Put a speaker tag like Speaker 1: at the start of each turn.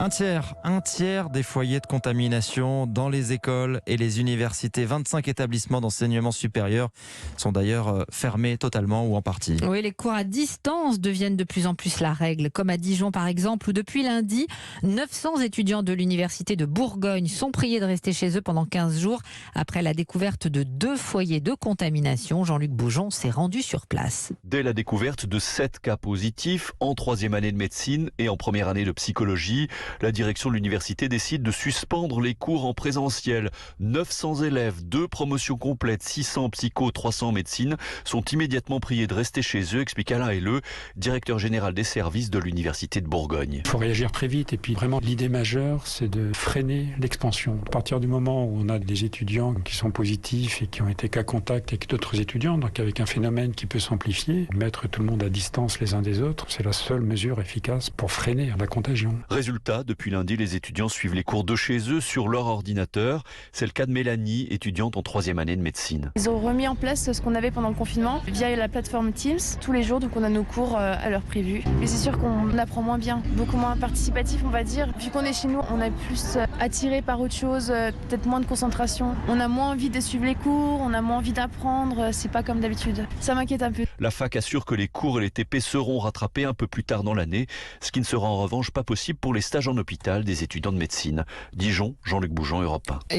Speaker 1: Un tiers des foyers de contamination dans les écoles et les universités. 25 établissements d'enseignement supérieur sont d'ailleurs fermés totalement ou en partie.
Speaker 2: Oui, les cours à distance deviennent de plus en plus la règle, comme à Dijon par exemple, où depuis lundi, 900 étudiants de l'université de Bourgogne sont priés de rester chez eux pendant 15 jours après la découverte de 2 foyers de contamination. Jean-Luc Boujon s'est rendu sur place.
Speaker 3: Dès la découverte de 7 cas positifs en 3e année de médecine et en première année de psychologie, la direction de l'université décide de suspendre les cours en présentiel. 900 élèves, 2 promotions complètes, 600 psycho, 300 médecine sont immédiatement priés de rester chez eux, explique Alain Helleux, directeur général des services de l'université de Bourgogne.
Speaker 4: Il faut réagir très vite et puis vraiment l'idée majeure c'est de freiner l'expansion. À partir du moment où on a des étudiants qui sont positifs et qui ont été cas contact avec d'autres étudiants, donc avec un phénomène qui peut s'amplifier, mettre tout le monde à distance les uns des autres, c'est la seule mesure efficace pour freiner la contagion.
Speaker 3: Résultat, depuis lundi, les étudiants suivent les cours de chez eux sur leur ordinateur. C'est le cas de Mélanie, étudiante en 3e année de médecine.
Speaker 5: Ils ont remis en place ce qu'on avait pendant le confinement via la plateforme Teams tous les jours, donc on a nos cours à l'heure prévue. Mais c'est sûr qu'on apprend moins bien, beaucoup moins participatif on va dire. Vu qu'on est chez nous, on est plus attiré par autre chose, peut-être moins de concentration. On a moins envie de suivre les cours, on a moins envie d'apprendre, c'est pas comme d'habitude. Ça m'inquiète un peu.
Speaker 3: La fac assure que les cours et les TP seront rattrapés un peu plus tard dans l'année, ce qui ne sera en revanche pas possible pour les stages en hôpital des étudiants de médecine. Dijon, Jean-Luc Boujon, Europe 1.